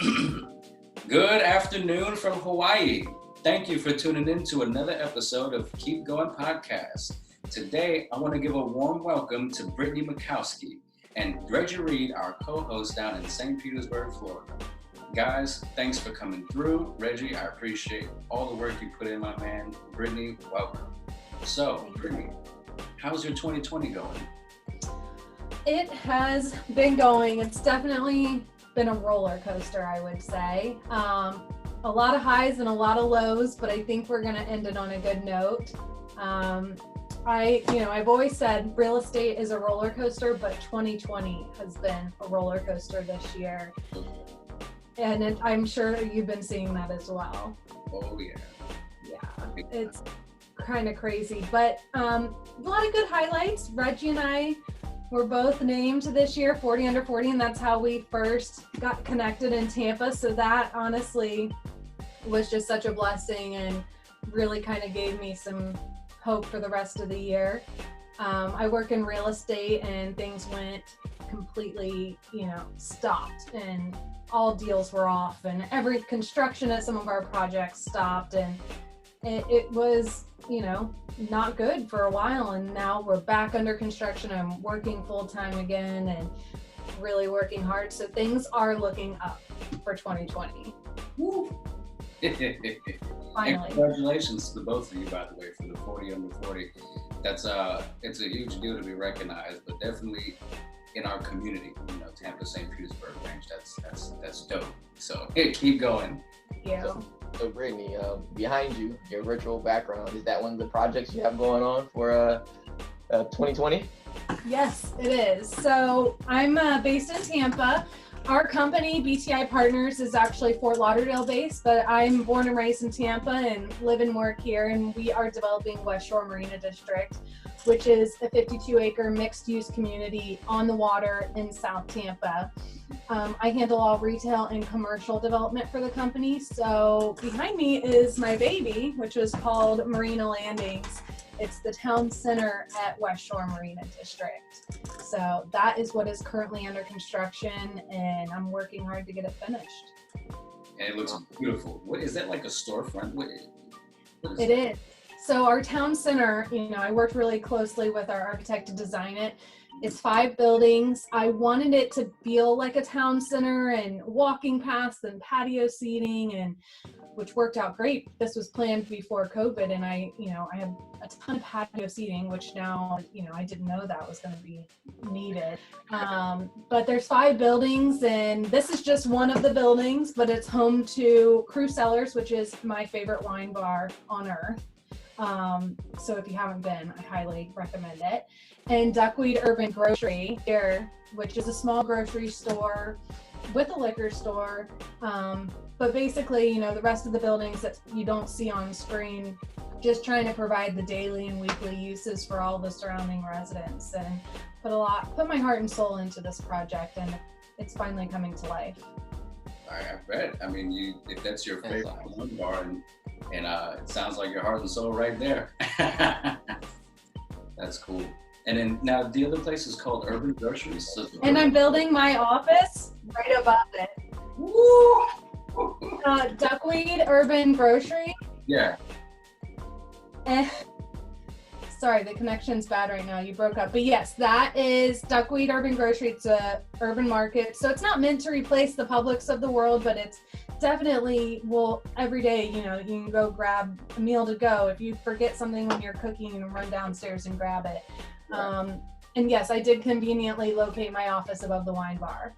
Good afternoon from Hawaii. Thank you for tuning in to another episode of Keep Going Podcast. Today, I want to give a warm welcome to Britney Mroczkowski and Reggie Reed, our co-host down in St. Petersburg, Florida. Guys, thanks for coming through. Reggie, I appreciate all the work you put in, my man. Britney, welcome. So, Britney, how's your 2020 going? It has been going. It's definitely been a roller coaster, I would say. A lot of highs and a lot of lows, but I think we're going to end it on a good note. I've always said real estate is a roller coaster, but 2020 has been a roller coaster this year. And I'm sure you've been seeing that as well. Oh, yeah. Yeah, it's kind of crazy, but a lot of good highlights. Reggie and I were both named this year 40 under 40, and that's how we first got connected in Tampa. So that honestly was just such a blessing and really kind of gave me some hope for the rest of the year. I work in real estate and things went completely, stopped, and all deals were off, and every construction at some of our projects stopped, and it was, not good for a while. And now we're back under construction. I'm working full time again and really working hard. So things are looking up for 2020. Woo. Finally. Congratulations to both of you, by the way, for the 40 under 40. It's a huge deal to be recognized, but definitely in our community, Tampa, St. Petersburg range, that's dope. So keep going. Thank you. So Brittany, behind you, your virtual background, is that one of the projects you have going on for 2020? Yes, it is. So I'm based in Tampa. Our company, BTI Partners, is actually Fort Lauderdale based, but I'm born and raised in Tampa and live and work here. And we are developing Westshore Marina District, which is a 52-acre mixed-use community on the water in South Tampa. I handle all retail and commercial development for the company. So behind me is my baby, which is called Marina Landings. It's the town center at Westshore Marina District. So that is what is currently under construction, and I'm working hard to get it finished. And it looks beautiful. What is that, like a storefront? What is it? It is. So our town center, I worked really closely with our architect to design it. It's 5 buildings. I wanted it to feel like a town center and walking paths and patio seating, and which worked out great. This was planned before COVID, and I have a ton of patio seating, which now, I didn't know that was going to be needed. But there's 5 buildings, and this is just one of the buildings, but it's home to Crew Cellars, which is my favorite wine bar on earth. So if you haven't been, I highly recommend it. And Duckweed Urban Grocery here, which is a small grocery store with a liquor store. But basically, the rest of the buildings that you don't see on screen, just trying to provide the daily and weekly uses for all the surrounding residents, and put my heart and soul into this project, and it's finally coming to life. I bet. I mean, if that's your favorite wine bar, and it sounds like your heart and soul right there. That's cool. And then now the other place is called Urban Groceries. So and I'm building my office right above it. Woo! Duckweed Urban Grocery. Yeah. Sorry, the connection's bad right now. You broke up. But yes, that is Duckweed Urban Grocery. It's a urban market. So it's not meant to replace the Publix of the world, but it's definitely, every day, you can go grab a meal to go. If you forget something when you're cooking, and run downstairs and grab it. Right. And yes, I did conveniently locate my office above the wine bar.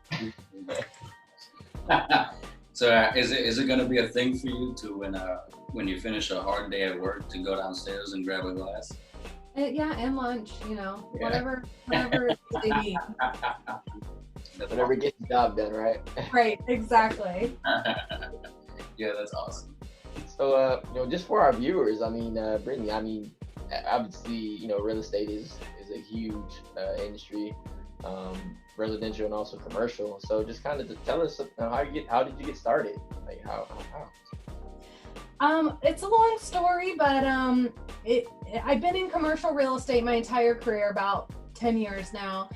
So is it going to be a thing for you to when you finish a hard day at work to go downstairs and grab a glass? Yeah, and lunch, whatever they need. Whatever gets the job done, right? Right, exactly. Yeah, that's awesome. So, just for our viewers, Brittany, obviously, real estate is a huge industry, residential and also commercial. So just kind of tell us how did you get started? Like how? It's a long story, but I've been in commercial real estate my entire career, about 10 years now.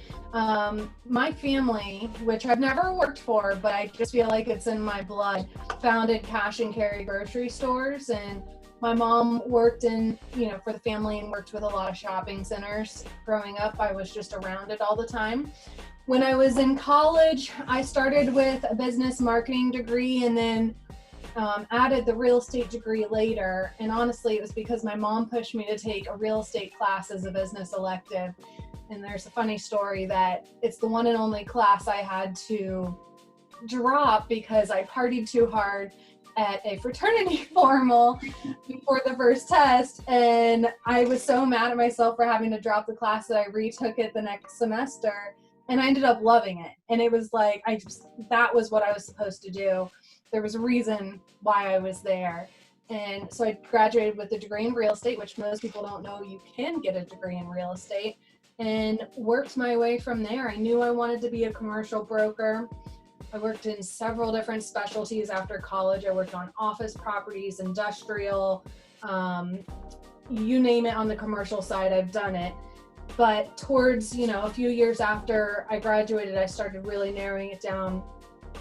My family, which I've never worked for, but I just feel like it's in my blood, founded cash and carry grocery stores. And my mom worked in, for the family and worked with a lot of shopping centers. Growing up, I was just around it all the time. When I was in college, I started with a business marketing degree and then added the real estate degree later. And honestly, it was because my mom pushed me to take a real estate class as a business elective. And there's a funny story that it's the one and only class I had to drop because I partied too hard at a fraternity formal before the first test. And I was so mad at myself for having to drop the class that I retook it the next semester. And I ended up loving it. And it was like, that was what I was supposed to do. There was a reason why I was there. And so I graduated with a degree in real estate, which most people don't know you can get a degree in real estate, and worked my way from there. I knew I wanted to be a commercial broker. I worked in several different specialties after college. I worked on office properties, industrial, you name it on the commercial side, I've done it. But towards, a few years after I graduated, I started really narrowing it down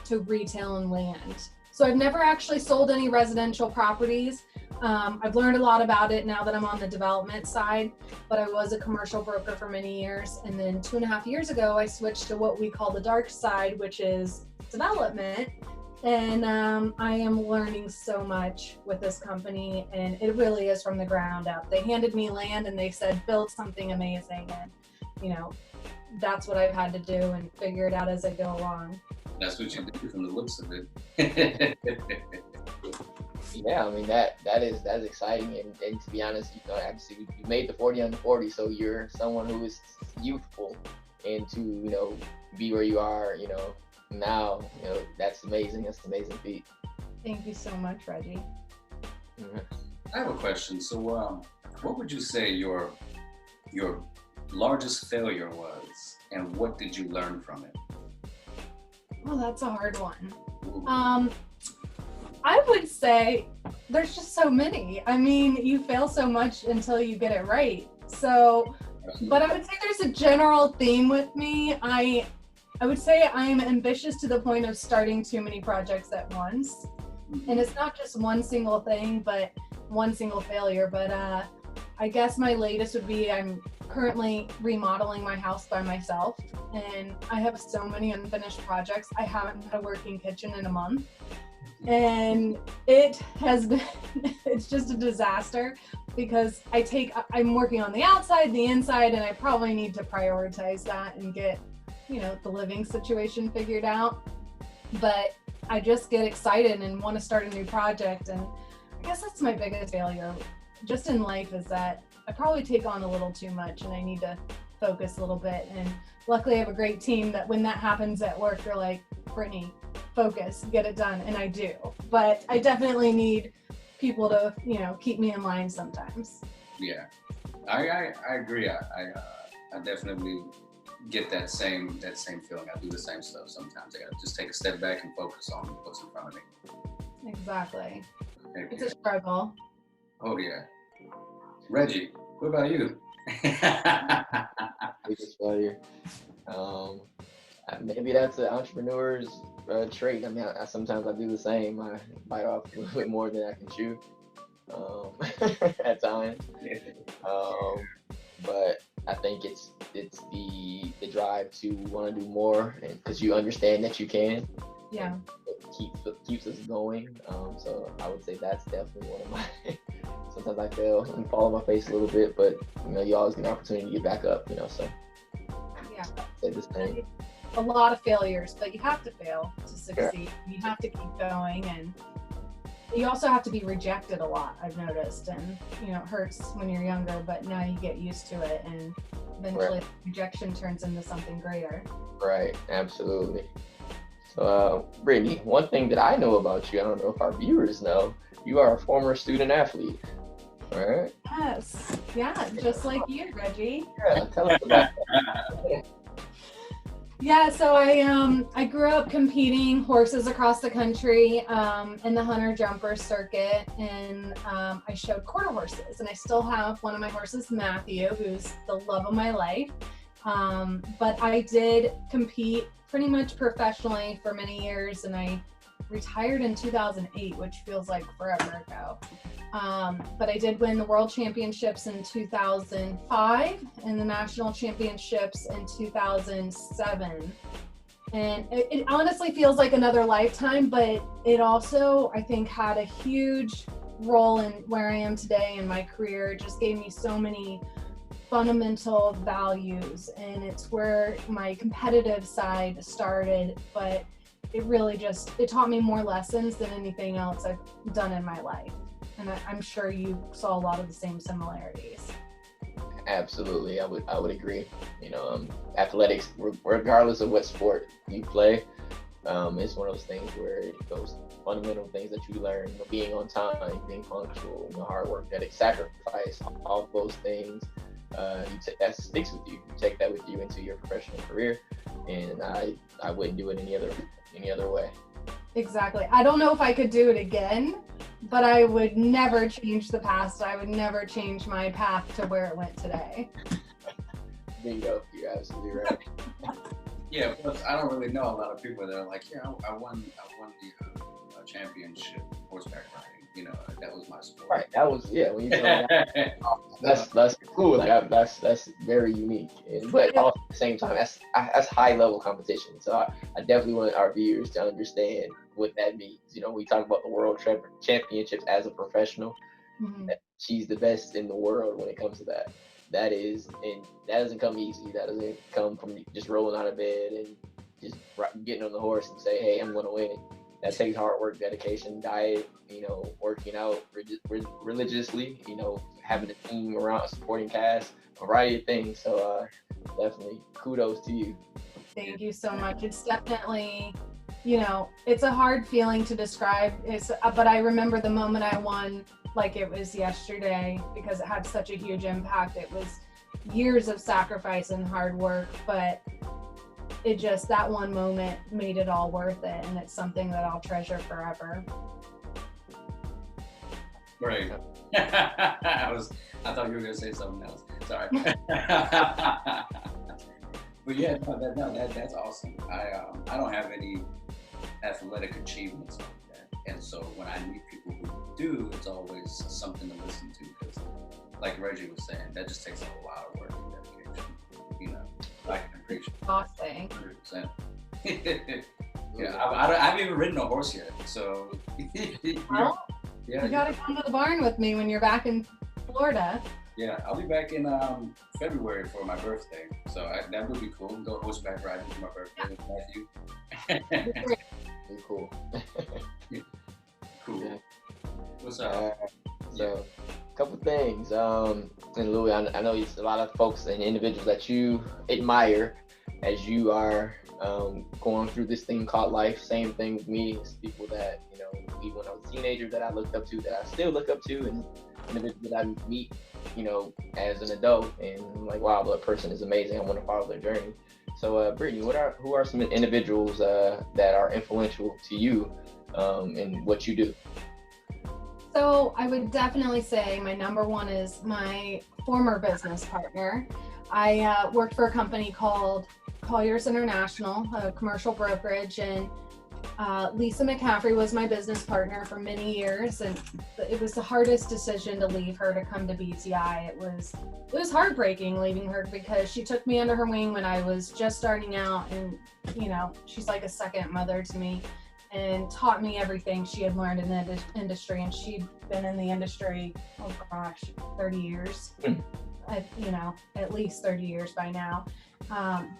to retail and land. So I've never actually sold any residential properties. I've learned a lot about it now that I'm on the development side, but I was a commercial broker for many years. And then 2.5 years ago, I switched to what we call the dark side, which is development. And I am learning so much with this company, and it really is from the ground up. They handed me land and they said, build something amazing. And, that's what I've had to do and figure it out as I go along. That's what you do from the looks of it. Yeah, I mean that's exciting, and to be honest, obviously you made the 40 under 40, so you're someone who is youthful, and to be where you are, now, that's amazing. That's an amazing feat. Thank you so much, Reggie. Mm-hmm. I have a question. So, what would you say your largest failure was, and what did you learn from it? Oh, that's a hard one. I would say there's just so many. I mean, you fail so much until you get it right. So, but I would say there's a general theme with me. I would say I'm ambitious to the point of starting too many projects at once. And it's not just one single thing, but one single failure. But I guess my latest would be I'm currently remodeling my house by myself, and I have so many unfinished projects. I haven't had a working kitchen in a month, and it has been, it's just a disaster because I'm working on the outside, the inside, and I probably need to prioritize that and get, the living situation figured out. But I just get excited and want to start a new project, and I guess that's my biggest failure just in life, is that I probably take on a little too much and I need to focus a little bit. And luckily I have a great team that when that happens at work, they're like, Brittany, focus, get it done. And I do, but I definitely need people to, keep me in line sometimes. Yeah, I agree. I definitely get that same feeling. I do the same stuff sometimes. I gotta just take a step back and focus on what's in front of me. Exactly. Thank It's you. a struggle. Oh yeah. Reggie, what about you? Biggest failure. Maybe that's an entrepreneur's trait. I mean, sometimes I do the same. I bite off a little bit more than I can chew at times. But I think it's the drive to want to do more, because you understand that you can. Yeah. It keeps us going. So I would say that's definitely one of my. Sometimes I fail and fall on my face a little bit, but you always get an opportunity to get back up. So Yeah. say this thing. A lot of failures, but you have to fail to succeed. Yeah. You have to keep going, and you also have to be rejected a lot, I've noticed. And it hurts when you're younger, but now you get used to it, and eventually rejection turns into something greater. Right, absolutely. So Brittany, one thing that I know about you, I don't know if our viewers know, you are a former student athlete, right? Yes, yeah, just like you, Reggie. Yeah, tell us about that. Yeah, so I grew up competing horses across the country in the hunter jumper circuit, and I showed quarter horses, and I still have one of my horses, Matthew, who's the love of my life. But I did compete pretty much professionally for many years, and I retired in 2008, which feels like forever ago. But I did win the World Championships in 2005 and the National Championships in 2007. And it honestly feels like another lifetime, but it also, I think, had a huge role in where I am today in my career. It just gave me so many fundamental values, and it's where my competitive side started, but it really it taught me more lessons than anything else I've done in my life. And I'm sure you saw a lot of the same similarities. Absolutely, I would agree. Athletics, regardless of what sport you play, it's one of those things where those fundamental things that you learn, being on time, being punctual, hard work, ethic, sacrifice, all those things, that sticks with you. You take that with you into your professional career, and I wouldn't do it any other way. Exactly. I don't know if I could do it again, but I would never change the past. I would never change my path to where it went today. Bingo. You're absolutely right. Yeah, plus I don't really know a lot of people that are like, yeah, I won the championship horseback riding. That was my sport. Right. That was, yeah. When you tell me that's cool. Like that's very unique. But also at the same time, that's high level competition. So I definitely want our viewers to understand what that means. We talk about the World Championships as a professional. Mm-hmm. She's the best in the world when it comes to that. That doesn't come easy. That doesn't come from just rolling out of bed and just getting on the horse and say, hey, I'm going to win. That takes hard work, dedication, diet, working out religiously, having a team around, a supporting cast, a variety of things. So definitely kudos to you. Thank you so much. It's definitely, it's a hard feeling to describe. But I remember the moment I won like it was yesterday because it had such a huge impact. It was years of sacrifice and hard work, but that one moment made it all worth it, and it's something that I'll treasure forever. Right. I thought you were gonna say something else. Sorry. But yeah, that's awesome. I don't have any athletic achievements like that, and so when I meet people who do, it's always something to listen to, because, like Reggie was saying, that just takes a lot of work and dedication. I can appreciate. Exhausting. 100%. Yeah, I haven't even ridden a horse yet, so. Well, yeah, you gotta come to the barn with me when you're back in Florida. Yeah, I'll be back in February for my birthday, so that would be cool. Go horseback riding for my birthday with Matthew. Pretty cool. Cool. Yeah. What's up? So, a couple things. And Louis, I know it's a lot of folks and individuals that you admire as you are going through this thing called life. Same thing with me. It's people that, even when I was a teenager that I looked up to, that I still look up to, and individuals that I meet, as an adult, and I'm like, wow, that person is amazing. I want to follow their journey. So, Brittany, who are some individuals that are influential to you in what you do? So I would definitely say my number one is my former business partner. I worked for a company called Colliers International, a commercial brokerage, and Lisa McCaffrey was my business partner for many years, and it was the hardest decision to leave her to come to BTI. It was heartbreaking leaving her because she took me under her wing when I was just starting out, and she's like a second mother to me, and taught me everything she had learned in the industry. And she'd been in the industry, 30 years, at least 30 years by now.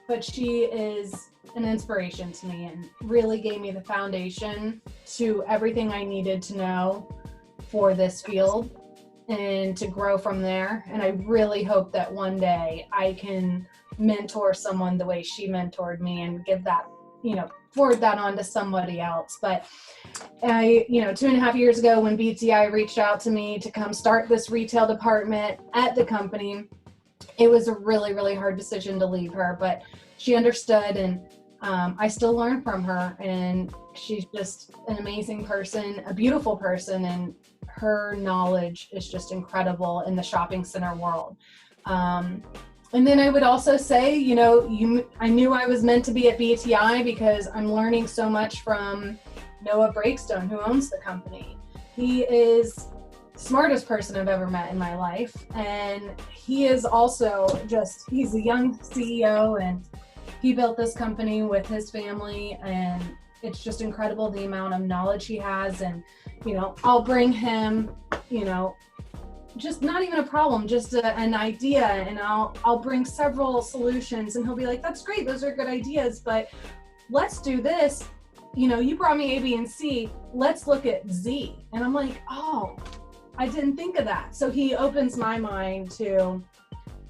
But she is an inspiration to me and really gave me the foundation to everything I needed to know for this field and to grow from there. And I really hope that one day I can mentor someone the way she mentored me and give that, forward that on to somebody else. But I, 2.5 years ago when BTI reached out to me to come start this retail department at the company, it was a really, really hard decision to leave her, but she understood, and I still learn from her, and she's just an amazing person, a beautiful person, and her knowledge is just incredible in the shopping center world. And then I would also say, I knew I was meant to be at BTI because I'm learning so much from Noah Breakstone, who owns the company. He is the smartest person I've ever met in my life. And he is also he's a young CEO, and he built this company with his family, and it's just incredible the amount of knowledge he has. And, I'll bring him, just not even a problem, just an idea, and I'll bring several solutions, and he'll be like, that's great, those are good ideas, but let's do this. You brought me A, B, and C, let's look at Z. And I'm like, oh, I didn't think of that. So he opens my mind to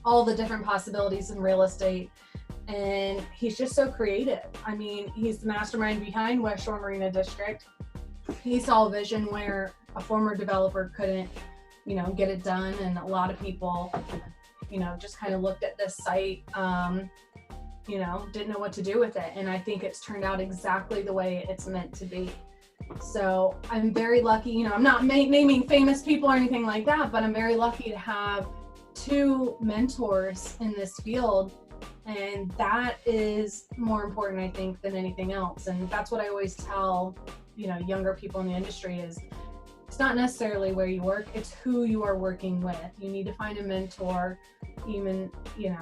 all the different possibilities in real estate, and he's just so creative. I mean, he's the mastermind behind Westshore Marina District. He saw a vision where a former developer couldn't get it done, and a lot of people just kind of looked at this site, didn't know what to do with it, and I think it's turned out exactly the way it's meant to be. So I'm very lucky. I'm not naming famous people or anything like that, but I'm very lucky to have 2 mentors in this field, and that is more important, I think, than anything else. And that's what I always tell younger people in the industry is, it's not necessarily where you work, it's who you are working with. You need to find a mentor. Even, you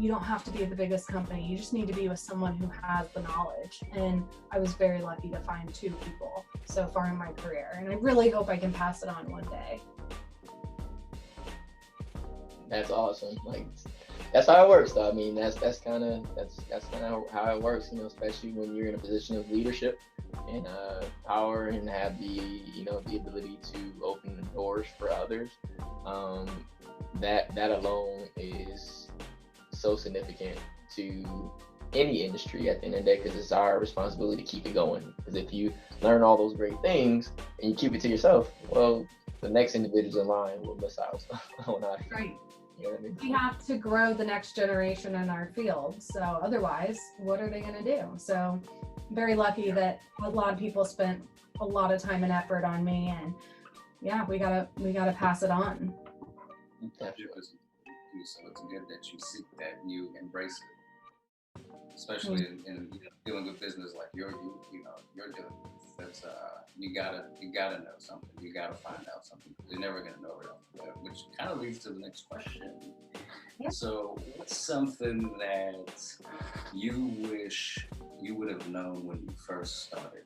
don't have to be at the biggest company. You just need to be with someone who has the knowledge. And I was very lucky to find 2 people so far in my career. And I really hope I can pass it on one day. That's awesome. Like, that's how it works, though. I mean, that's kind of how it works. Especially when you're in a position of leadership and power, and have the the ability to open the doors for others. That alone is so significant to any industry at the end of the day, because it's our responsibility to keep it going. Because if you learn all those great things and you keep it to yourself, well, the next individuals in line will miss out on our Right. You know what I mean? We have to grow the next generation in our field. So otherwise, what are they going to do? So I'm very lucky that a lot of people spent a lot of time and effort on me, and yeah, we gotta pass it on. Definitely. So it's good that you seek that, you embrace it, especially in dealing with business like you're doing. That's you gotta know something. You gotta find out something. You're never gonna know it all, which kind of leads to the next question. Yeah. So, what's something that you wish you would have known when you first started?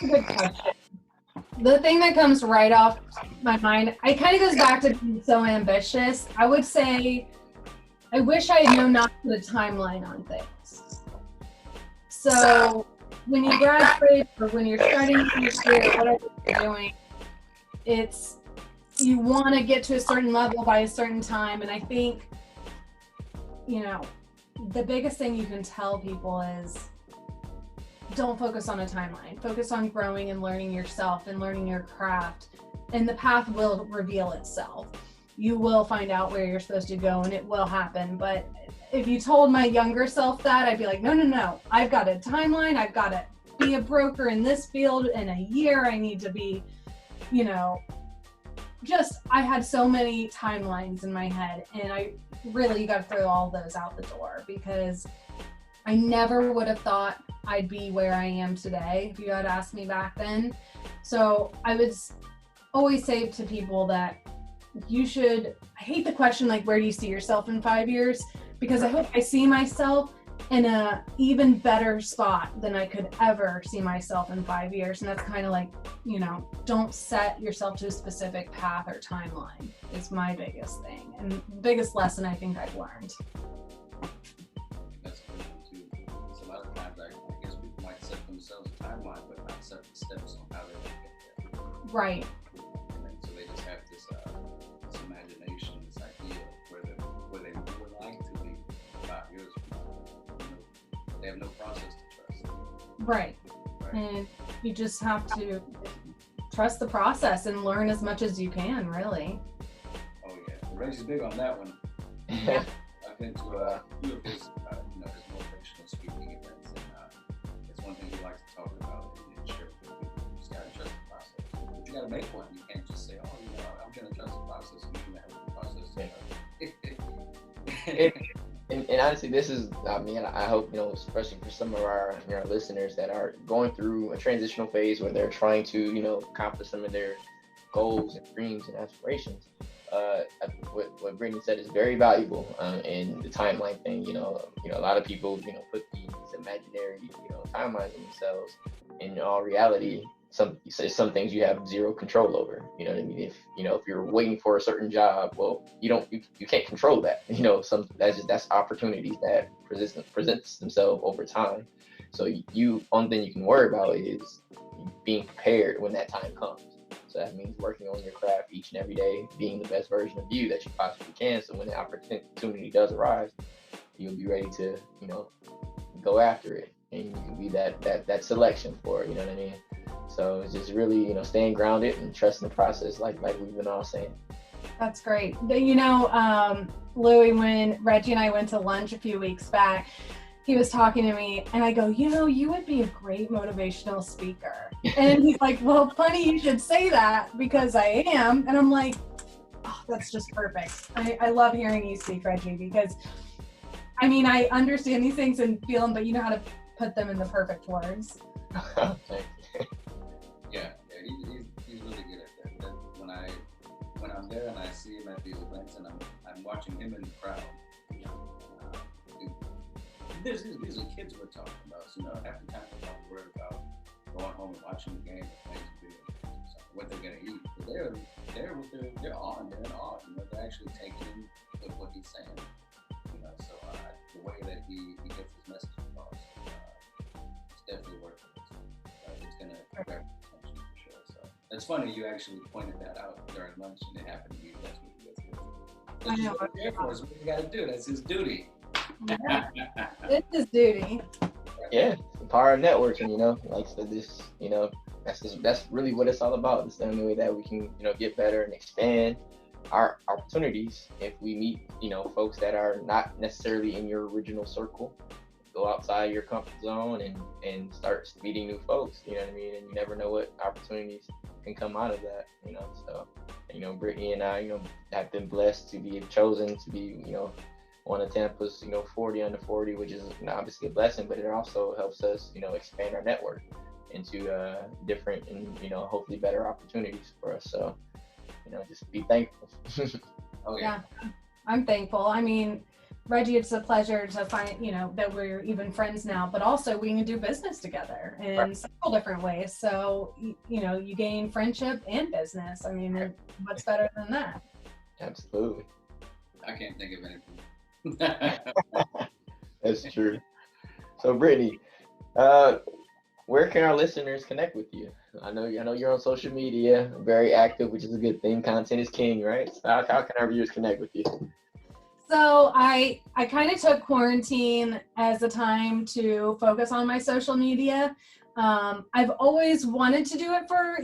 Good question. The thing that comes right off my mind, it kind of goes back to being so ambitious. I would say, I wish I had known not to put a timeline on things. So when you graduate or when you're starting your career, whatever you're doing, you want to get to a certain level by a certain time. And I think, the biggest thing you can tell people is, don't focus on a timeline. Focus on growing and learning yourself and learning your craft, and the path will reveal itself. You will find out where you're supposed to go, and it will happen. But if you told my younger self that, I'd be like, no, I've got a timeline. I've got to be a broker in this field in a year. I need to be, I had so many timelines in my head, and you got to throw all those out the door, because I never would have thought I'd be where I am today if you had asked me back then. So I would always say to people that I hate the question, like, where do you see yourself in 5 years? Because I hope I see myself in a even better spot than I could ever see myself in 5 years. And that's kind of like, don't set yourself to a specific path or timeline. It's my biggest thing and biggest lesson I think I've learned. That's good too. It's a lot of times I guess people might set themselves a timeline, but not set the steps on how they're going to get there. Right. And then, so they just have this imagination, this idea of where they would like to be 5 years from now. They have no process to trust. Right. And you just have to trust the process and learn as much as you can, really. Oh yeah, Reggie's big on that one. I've been to a few of his motivational speaking events, and it's one thing he likes to talk about and share with people. You just gotta trust the process. But you gotta make one. You can't just say, I'm gonna trust the process, and you're gonna have the process. And honestly, this is, I mean, I hope, especially for some of our listeners that are going through a transitional phase where they're trying to, accomplish some of their goals and dreams and aspirations. What Brittany said is very valuable. And the timeline thing, a lot of people, put these imaginary, timelines on themselves. In all reality, some things you have zero control over. You know what I mean? If you're waiting for a certain job, well, you can't control that. That's opportunities that presents themselves over time. So only thing you can worry about is being prepared when that time comes. So that means working on your craft each and every day, being the best version of you that you possibly can. So when the opportunity does arise, you'll be ready to, go after it, and you can be that selection for it. You know what I mean? So it's just really, staying grounded and trusting the process, like we've been all saying. That's great. Louis, when Reggie and I went to lunch a few weeks back, he was talking to me and I go, you would be a great motivational speaker. And he's like, well, funny you should say that because I am. And I'm like, oh, that's just perfect. I love hearing you speak, Reggie, because I understand these things and feel them, but you know how to put them in the perfect words. Yeah, he's really good at that. When I'm there and I see him at these events and I'm watching him in the crowd, these are kids we're talking about. So, half the time I'm not worried about going home and watching the game and playing video games, what they're gonna eat. But they're in awe. They're actually taking in what he's saying. So the way that he gets his message across, it's definitely worth it. It's gonna grab attention for sure. So it's funny you actually pointed that out during lunch, and it happened to be that's what he gets. I know. What you got to do. That's his duty. Yeah. It's his duty. Yeah, the power of networking. Like I said, this. That's really what it's all about. It's the only way that we can, get better and expand our opportunities. If we meet, folks that are not necessarily in your original circle, go outside your comfort zone and start meeting new folks. You know what I mean? And you never know what opportunities can come out of that. So, Brittany and I, have been blessed to be chosen to be, one of Tampa's, 40 under 40, which is obviously a blessing, but it also helps us, expand our network into different and, hopefully better opportunities for us. So, just be thankful. Oh, yeah, I'm thankful. Reggie, it's a pleasure to find, that we're even friends now, but also we can do business together in several different ways. So, you gain friendship and business. What's better than that? Absolutely. I can't think of anything. That's true. So, Brittany, where can our listeners connect with you? I know you're on social media, very active, which is a good thing. Content is king, right? So how can our viewers connect with you? So I kind of took quarantine as a time to focus on my social media. I've always wanted to do it for,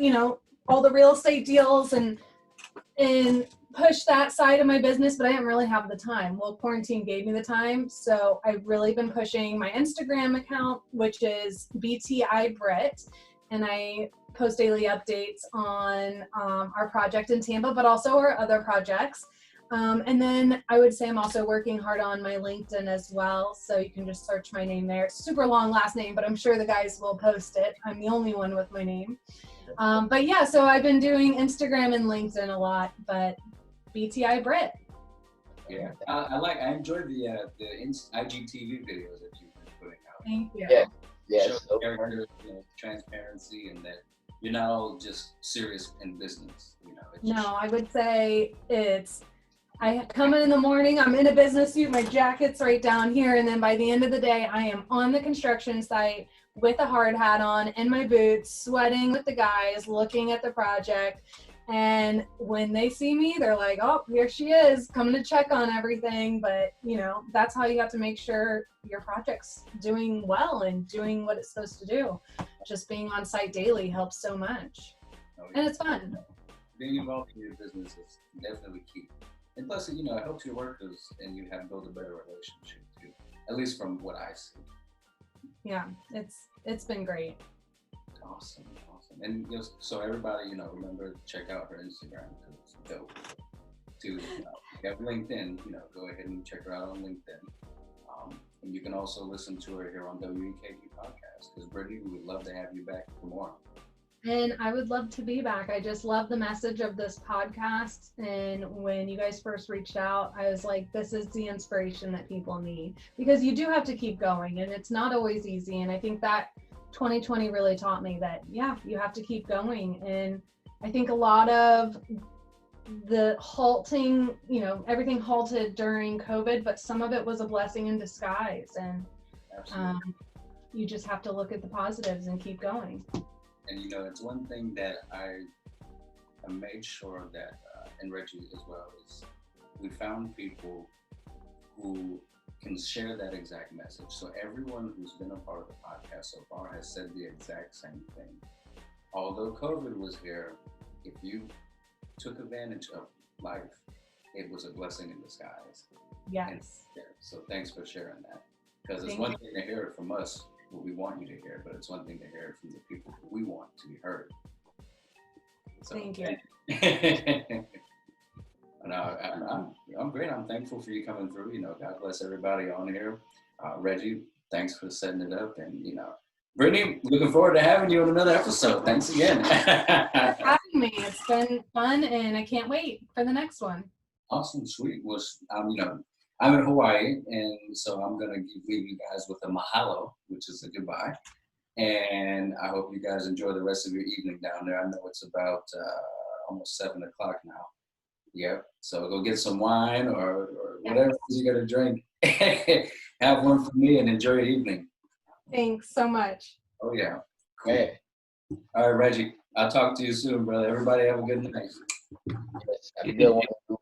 all the real estate deals and push that side of my business, but I didn't really have the time. Well, quarantine gave me the time. So I've really been pushing my Instagram account, which is BTI Brit. And I post daily updates on our project in Tampa, but also our other projects. And then I would say I'm also working hard on my LinkedIn as well. So you can just search my name there. It's super long last name, but I'm sure the guys will post it. I'm the only one with my name. But yeah, so I've been doing Instagram and LinkedIn a lot, but BTI Brit. Yeah, I enjoyed the IGTV videos that you've been putting out. Thank you. Yeah. Show character, transparency, and that you're not all just serious in business. No, I would say I come in the morning, I'm in a business suit, my jacket's right down here, and then by the end of the day, I am on the construction site with a hard hat on and my boots, sweating with the guys, looking at the project. And when they see me, they're like, oh, here she is, coming to check on everything. But, that's how you have to make sure your project's doing well and doing what it's supposed to do. Just being on site daily helps so much. And it's fun. Being involved in your business is definitely key. And plus, it helps your workers and you have built a better relationship too, at least from what I see. Yeah, it's been great. Awesome. And so everybody, remember to check out her Instagram because it's dope. you have LinkedIn, go ahead and check her out on LinkedIn. And you can also listen to her here on WEKG podcast, because Brittany, we would love to have you back for more. And I would love to be back. I just love the message of this podcast. And when you guys first reached out, I was like, this is the inspiration that people need, because you do have to keep going, and it's not always easy. And I think that 2020 really taught me that, yeah, you have to keep going. And I think a lot of the halting, everything halted during COVID, but some of it was a blessing in disguise. And you just have to look at the positives and keep going. And it's one thing that I made sure that, and Reggie as well, is we found people who can share that exact message. So everyone who's been a part of the podcast so far has said the exact same thing. Although COVID was here, if you took advantage of life, it was a blessing in disguise. Yes. And, so thanks for sharing that, because it's one thing to hear it from us, what we want you to hear, but it's one thing to hear it from the people who we want to be heard. So, thank you. And I'm great. I'm thankful for you coming through. God bless everybody on here. Reggie, thanks for setting it up. And, Brittany, looking forward to having you on another episode. Thanks again. Thanks for having me. It's been fun, and I can't wait for the next one. Awesome. Sweet. Well, I'm in Hawaii, and so I'm going to leave you guys with a mahalo, which is a goodbye. And I hope you guys enjoy the rest of your evening down there. I know it's about almost 7 o'clock now. Yep. So go get some wine or whatever you got to drink. Have one for me and enjoy your evening. Thanks so much. Oh, yeah. Okay. All right, Reggie. I'll talk to you soon, brother. Everybody have a good night. Yes, have a good one.